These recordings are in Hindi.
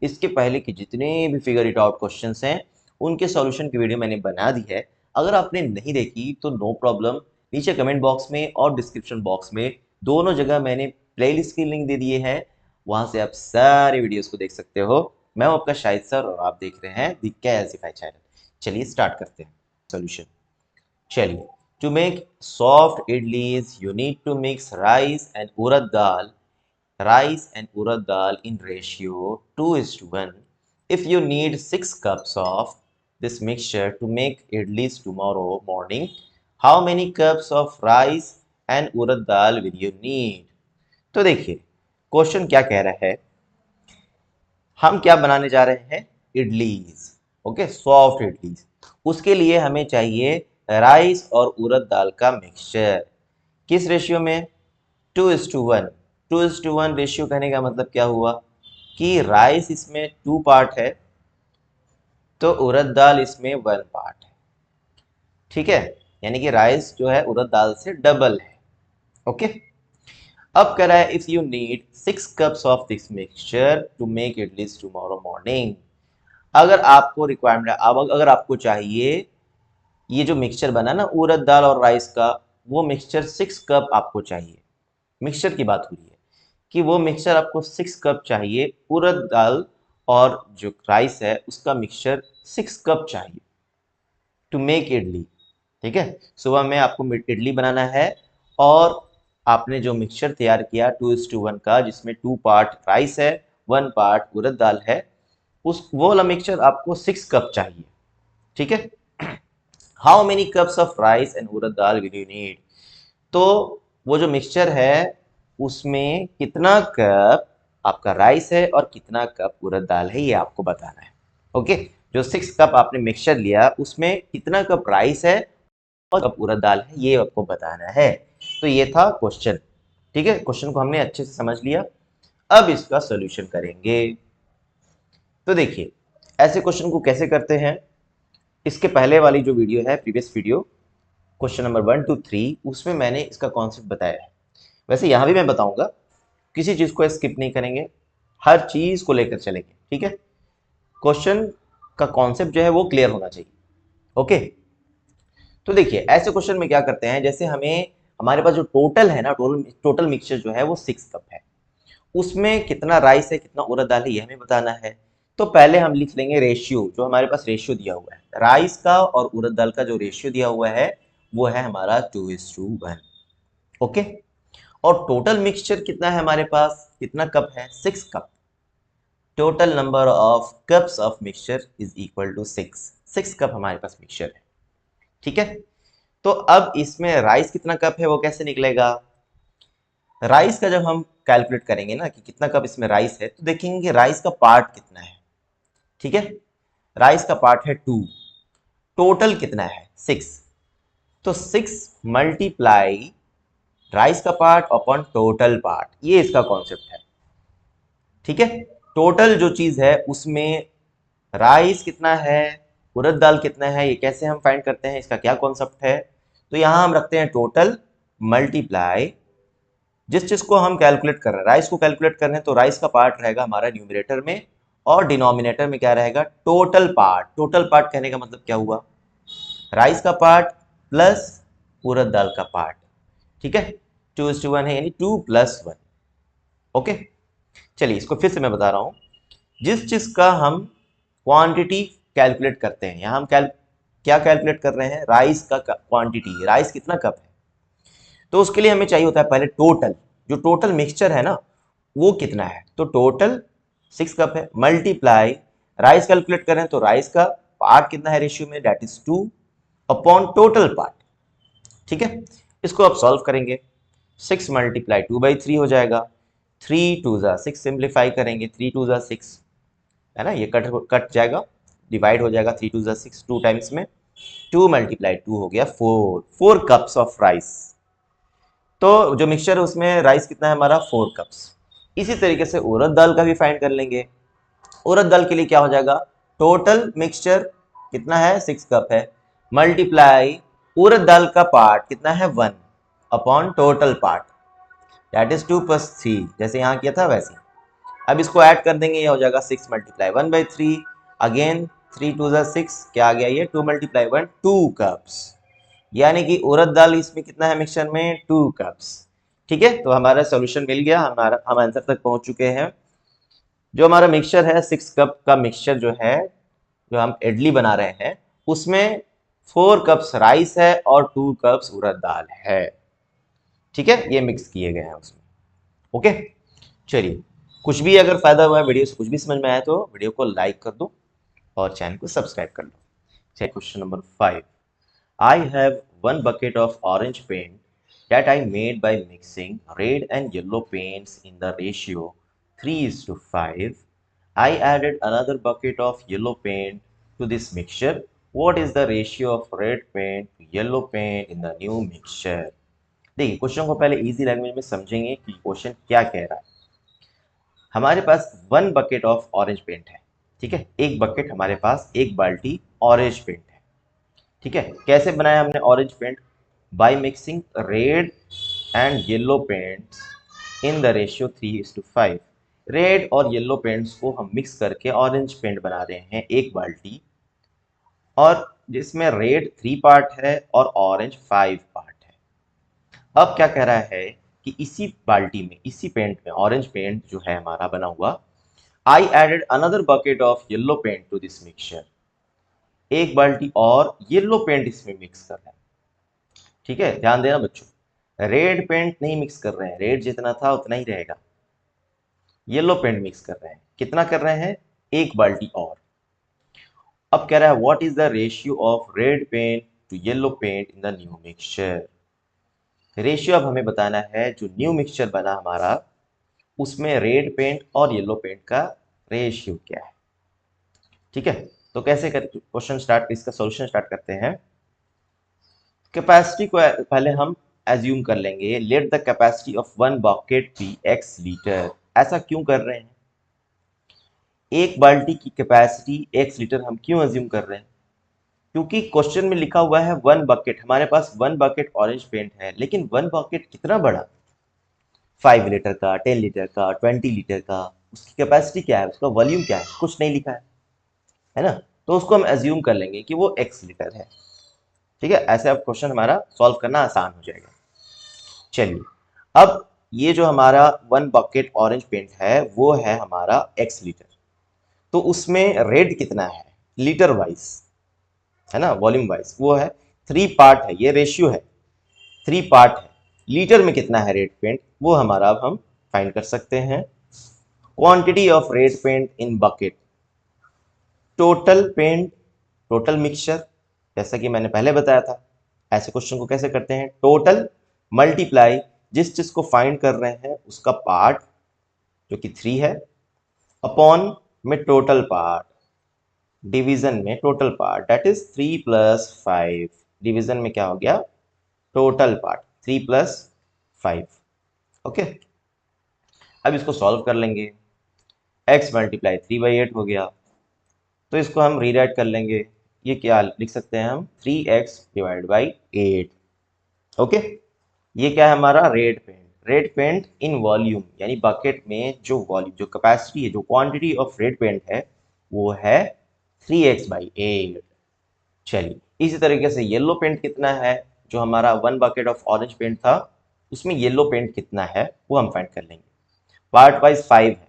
इसके पहले के जितने भी फिगर इट आउट क्वेश्चंस हैं उनके सॉल्यूशन की वीडियो मैंने बना दी है। अगर आपने नहीं देखी तो नो प्रॉब्लम, नीचे कमेंट बॉक्स में और डिस्क्रिप्शन बॉक्स में दोनों जगह मैंने प्लेलिस्ट की लिंक दे दिए हैं, वहां से आप सारे वीडियोस को देख सकते हो। मैं हूं आपका शाहिद सर और आप देख रहे हैं द कैज़िफाई चैनल। चलिए स्टार्ट करते हैं सॉल्यूशन। चलिए, to make soft idlis you need to mix rice and urad dal in ratio 2:1. If you need 6 cups of this mixture to make idlis tomorrow morning, how many cups of rice and urad dal will you need? तो देखिए क्वेश्चन क्या कह रहा है, हम क्या बनाने जा रहे हैं, इडलीज। Okay, soft idlis. उसके लिए हमें चाहिए राइस और उड़द दाल का मिक्सचर। किस रेशियो में? 2:1। 2:1 रेशियो कहने का मतलब क्या हुआ कि राइस इसमें 2 पार्ट है तो उड़द दाल इसमें 1 पार्ट है। ठीक है, यानी कि राइस जो है उड़द दाल से डबल है। ओके, अब कह रहा है if you need 6 cups of this mixture to make idlis tomorrow morning. अगर आपको रिक्वायरमेंट है, अब अगर आपको चाहिए ये जो मिक्सचर बना ना उड़द दाल और राइस का, वो मिक्सचर 6 कप आपको चाहिए। मिक्सचर की बात हो रही है कि वो मिक्सचर आपको 6 कप चाहिए, उड़द दाल और जो राइस है उसका मिक्सचर 6 कप चाहिए टू मेक इडली। ठीक है, सुबह में आपको इडली बनाना है और आपने जो मिक्सचर तैयार किया 2:1 का, जिसमें 2 पार्ट राइस है 1 पार्ट उड़द दाल है, उस वो वाला मिक्सचर आपको 6 कप चाहिए। ठीक है, how many cups of rice and urad dal will you need? तो वो जो मिक्सचर है उसमें कितना कप आपका राइस है और कितना कप उड़द दाल है, ये आपको बताना है। ओके, जो 6 कप आपने मिक्सचर लिया उसमें कितना कप राइस है और कप उड़द दाल है, ये आपको बताना है। तो ये था क्वेश्चन। ठीक है, क्वेश्चन को हमने अच्छे से समझ लिया। अब इसका सोल्यूशन करेंगे। तो देखिए ऐसे क्वेश्चन को कैसे करते हैं, इसके पहले वाली जो वीडियो है, previous video question number 1 to 3, उसमें मैंने इसका कॉन्सेप्ट बताया है। वैसे यहाँ भी मैं बताऊंगा, किसी चीज को स्किप नहीं करेंगे, हर चीज को लेकर चलेंगे। ठीक है, क्वेश्चन का कॉन्सेप्ट जो है वो क्लियर होना चाहिए। ओके, तो देखिए ऐसे क्वेश्चन में क्या करते हैं, जैसे हमारे पास जो टोटल है ना, टोटल मिक्सचर जो है वो 6 कप है, उसमें कितना राइस है कितना उड़द दाल है ये हमें बताना है। तो पहले हम लिख लेंगे रेशियो, जो हमारे पास रेशियो दिया हुआ है राइस का और उड़द दाल का, जो रेशियो दिया हुआ है वो है हमारा 2:1। ओके, और टोटल मिक्सचर कितना है हमारे पास, कितना कप है, 6 cup. Total number of cups of mixture is equal to 6 cup हमारे पास मिक्सचर है। ठीक है, तो अब इसमें राइस कितना कप है वो कैसे निकलेगा? राइस का जब हम कैलकुलेट करेंगे ना कि कितना कप इसमें राइस है, तो देखेंगे कि राइस का पार्ट कितना है। ठीक है, राइस का पार्ट है 2, टोटल कितना है 6, तो 6 मल्टीप्लाई राइस का पार्ट अपॉन टोटल पार्ट, ये इसका कॉन्सेप्ट है। ठीक है, टोटल जो चीज है उसमें राइस कितना है उड़द दाल कितना है, ये कैसे हम फाइंड करते हैं, इसका क्या कॉन्सेप्ट है? तो यहां हम रखते हैं टोटल मल्टीप्लाई जिस चीज को हम कैलकुलेट कर रहे हैं, राइस को कैलकुलेट कर रहे हैं, तो राइस का पार्ट रहेगा हमारा न्यूमरेटर में और डिनोमिनेटर में क्या रहेगा, टोटल पार्ट। टोटल पार्ट कहने का मतलब क्या हुआ, राइस का पार्ट प्लस उड़द दाल का पार्ट। ठीक है, 2:1 है, यानी 2+1। ओके, चलिए इसको फिर से मैं बता रहा हूं, जिस चीज का हम क्वांटिटी कैलकुलेट करते हैं, यहां हम क्या कैलकुलेट कर रहे हैं, राइस का क्वांटिटी, राइस कितना कप है, तो उसके लिए हमें चाहिए होता है पहले टोटल, जो टोटल मिक्सचर है ना वो कितना है, तो टोटल 6 कप है, मल्टीप्लाई राइस कैलकुलेट करें तो राइस का पार्ट कितना है रेशियो में, that is 2 upon total part. ठीक है, इसको अब सॉल्व करेंगे, 6 मल्टीप्लाई 2/3 हो जाएगा, 3 2 जा 6 सिंप्लीफाई करेंगे, 3 2 जा 6 है ना, ये कट जाएगा, डिवाइड हो जाएगा, 3 2 जा 6 2 टाइम्स में, 2 मल्टीप्लाई 2 हो गया 4 कप्स ऑफ राइस। तो जो मिक्सचर है उसमें राइस कितना है हमारा, 4 कप्स। इसी तरीके से उड़द दाल का भी फाइंड कर लेंगे। उड़द दाल के लिए क्या हो जाएगा, टोटल मिक्सचर कितना है 6 कप है, मल्टीप्लाई उड़द दाल का पार्ट कितना है 1 upon total part, that is 2 + 3, जैसे यहाँ किया था वैसे। अब इसको ऐड कर देंगे, ये हो जाएगा 6 मल्टीप्लाई 1/3, अगेन 3 2 जा 6, क्या आ गया ये 2 मल्टीप्लाई 1, 2 कप्स, यानी कि उड़द दाल इसमें कितना है मिक्सचर में 2 कप्स। ठीक है, तो हमारा सोल्यूशन मिल गया, हम आंसर तक पहुंच चुके हैं। जो हमारा मिक्सचर है 6 कप का मिक्सचर जो है, जो हम इडली बना रहे हैं, उसमें 4 कप्स राइस है और 2 कप्स उड़द दाल है। ठीक है, ये मिक्स किए गए हैं उसमें। ओके, चलिए, कुछ भी अगर फायदा हुआ है, वीडियो से कुछ भी समझ में आया तो वीडियो को लाइक कर दो और चैनल को सब्सक्राइब कर लो। चलिए, question number 5। I have one bucket of orange paint that I made by mixing red and yellow paints in the ratio 3:5. I added another bucket of yellow paint to this mixture. What is the ratio of red paint to yellow paint in the new mixture? देखिए, क्वेश्चन को पहले इजी लैंग्वेज में समझेंगे कि क्वेश्चन क्या कह रहा है। हमारे पास 1 बकेट ऑफ ऑरेंज पेंट है। ठीक है, एक बकेट, हमारे पास एक बाल्टी ऑरेंज पेंट है। ठीक है, कैसे बनाया हमने orange paint? By mixing red and yellow paints in the ratio 3:5। Red और येलो पेंट्स को हम मिक्स करके ऑरेंज पेंट बना रहे हैं एक बाल्टी, और जिसमें रेड 3 पार्ट है और ऑरेंज 5 पार्ट है। अब क्या कह रहा है कि इसी बाल्टी में, इसी पेंट में, ऑरेंज पेंट जो है हमारा बना हुआ, I added another bucket of yellow paint to this mixture. एक बाल्टी और येलो पेंट इसमें मिक्स कर रहे हैं। ठीक है, ध्यान देना बच्चों, रेड पेंट नहीं मिक्स कर रहे हैं, रेड जितना था उतना ही रहेगा। येलो पेंट मिक्स कर रहे हैं, कितना कर रहे हैं? एक बाल्टी और। अब कह रहा है what is the ratio of red paint to yellow paint in the new mixture. Ratio अब हमें बताना है, जो न्यू मिक्सचर बना हमारा, उसमें रेड पेंट और येलो पेंट का रेशियो क्या है। ठीक है, तो कैसे कर क्वेश्चन स्टार्ट, इसका सॉल्यूशन स्टार्ट करते हैं। कैपेसिटी को पहले हम एज्यूम कर लेंगे, let the capacity of 1 bucket be x litre. ऐसा क्यों कर रहे हैं? एक बाल्टी की कैपेसिटी x लीटर हम क्यों एज्यूम कर रहे हैं? क्योंकि क्वेश्चन में लिखा हुआ है 1 बकेट, हमारे पास 1 बकेट ऑरेंज पेंट है, लेकिन 1 बकेट कितना बड़ा? 5 लीटर का, 10 लीटर का, 20 लीटर का, उसकी कैपेसिटी क्या है, उसका वॉल्यूम क्या है, कुछ नहीं लिखा है ना? तो उसको हम एज्यूम कर लेंगे कि वो x लीटर है। ठीक है, ऐसे अब क्वेश्चन हमारा सॉल्व करना आसान हो जाएगा। चलिए, अब ये जो हमारा 1 बकेट ऑरेंज पेंट है वो है हमारा x लीटर, तो उसमें रेड कितना है लीटर वाइज, है ना, वॉल्यूम वाइज वो है 3 पार्ट है, ये रेशियो है, 3 पार्ट है। लीटर में कितना है रेड पेंट, वो हमारा अब हम फाइंड कर सकते हैं। Quantity of red paint in bucket, total paint, total mixture, जैसा कि मैंने पहले बताया था। ऐसे क्वेश्चन को कैसे करते हैं? टोटल मल्टीप्लाई जिस चीज को फाइंड कर रहे हैं उसका पार्ट जो कि 3 है, अपॉन में टोटल पार्ट, डिवीजन में total part, that is 3 + 5। Division में क्या हो गया? Total part 3 + 5। ओके, अब इसको सॉल्व कर लेंगे। x × 3/8 हो गया, तो इसको हम रीराइट कर लेंगे। ये क्या लिख सकते हैं हम? 3x / 8। ओके, ये क्या है हमारा? Red paint. Red paint in volume, यानी बकेट में जो वॉल्यूम, जो कैपेसिटी है, जो क्वांटिटी ऑफ रेड पेंट है वो है 3x/8। चलिए, इसी तरीके से येलो पेंट कितना है, जो हमारा 1 बकेट ऑफ ऑरेंज पेंट था उसमें येलो पेंट कितना है वो हम फाइंड कर लेंगे। पार्ट वाइज 5 है,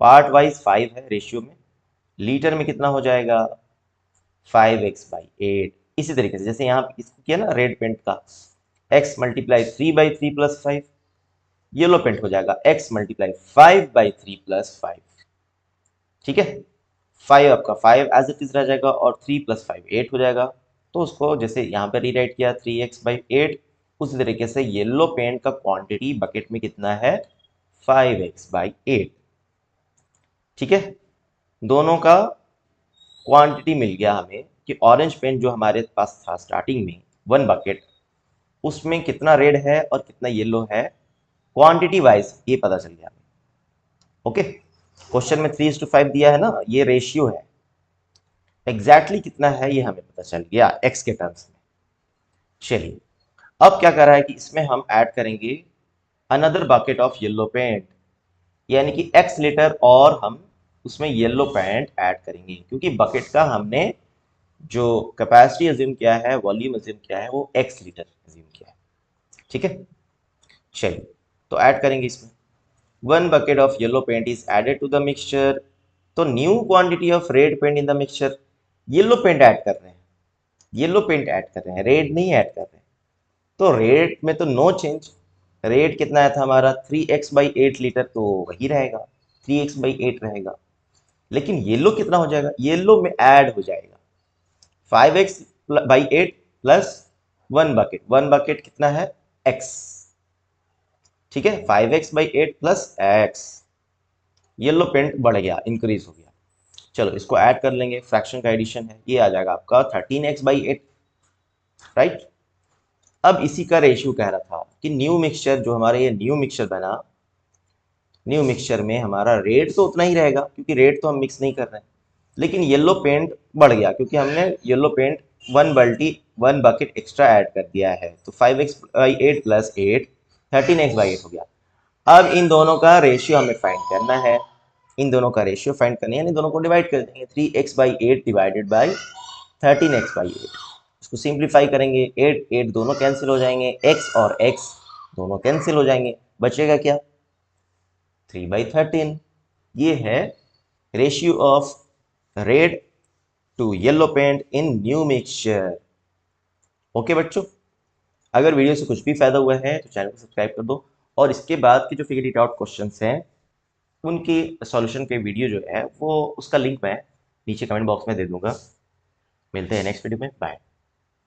पार्ट वाइज 5 है रेशियो में, लीटर में कितना हो जाएगा? 5x/8। इसी तरीके से जैसे यहाँ इसको किया ना रेड पेंट का, x × 3/3 + 5, येलो पेंट हो जाएगा x × 5/3 + 5। ठीक है, 5 आपका 5 एज इट इज रह जाएगा और 3 + 5 8 हो जाएगा। तो उसको जैसे यहाँ पे रीराइट किया 3x/8, उसी तरीके से येलो पेंट का क्वांटिटी बकेट में कितना है? 5x/8। ठीक है, दोनों का क्वांटिटी मिल गया हमें कि ऑरेंज पेंट जो हमारे पास था स्टार्टिंग में 1 बकेट, उसमें कितना रेड है और कितना येलो है, क्वांटिटी वाइज ये पता चल गया। ओके, क्वेश्चन में 3:5 दिया है ना, ये रेशियो है, एग्जैक्टली कितना है ये हमें पता चल गया x के टर्म्स में। चलिए, अब क्या कर रहा है कि इसमें हम ऐड करेंगे another bucket of yellow paint. यानी कि x लीटर और हम उसमें येलो पेंट ऐड करेंगे, क्योंकि बकेट का हमने जो कैपेसिटी अज्यूम किया है, वॉल्यूम अज्यूम किया है, वो x लीटर अज्यूम किया है। ठीक है, चलिए तो ऐड करेंगे इसमें। 1 bucket of yellow paint is added to the mixture। तो new quantity of red paint in the mixture, yellow paint add कर रहे हैं, येलो पेंट ऐड कर रहे हैं, रेड नहीं ऐड कर रहे हैं। तो रेड में तो नो चेंज। रेड कितना आया था हमारा 3x/8 लीटर, तो वही रहेगा, 3x/8 रहेगा। लेकिन येलो कितना हो जाएगा, येलो में ऐड हो जाएगा 5x/8 प्लस 1 बकेट। 1 बकेट कितना है x, ठीक है, 5x/8 plus x। Yellow paint बढ़ गया, इंक्रीज हो गया। चलो इसको ऐड कर लेंगे, फ्रैक्शन का एडिशन है, ये आ जाएगा आपका 13x/8, राइट। अब इसी का रेशियो कह रहा था कि न्यू मिक्सचर, जो हमारे ये न्यू मिक्सचर बना, न्यू मिक्सचर में हमारा रेट तो उतना ही रहेगा, क्योंकि रेट तो हम मिक्स नहीं कर रहे हैं, लेकिन येलो पेंट बढ़ गया क्योंकि हमने yellow paint 1 bucket extra add कर दिया है। तो 5x/8 प्लस 8 13x/8 हो गया। अब इन दोनों का रेशियो हमें फाइंड करना है, इन दोनों का रेशियो फाइंड करना है, यानी दोनों को डिवाइड कर देंगे। 3x/8 डिवाइडेड बाई 13x/8, इसको सिंप्लीफाई करेंगे, 8 8 दोनों कैंसिल हो जाएंगे, x और x दोनों कैंसिल हो जाएंगे, बचेगा क्या 3/13। ये है ratio of red to yellow paint in new mixture. Okay बच्चों, अगर वीडियो से कुछ भी फायदा हुआ है तो चैनल को सब्सक्राइब कर दो, और इसके बाद के जो फिगर इट आउट क्वेश्चंस हैं उनकी सॉल्यूशन के वीडियो जो है वो, उसका लिंक मैं नीचे कमेंट बॉक्स में दे दूंगा। मिलते हैं नेक्स्ट वीडियो में, बाय।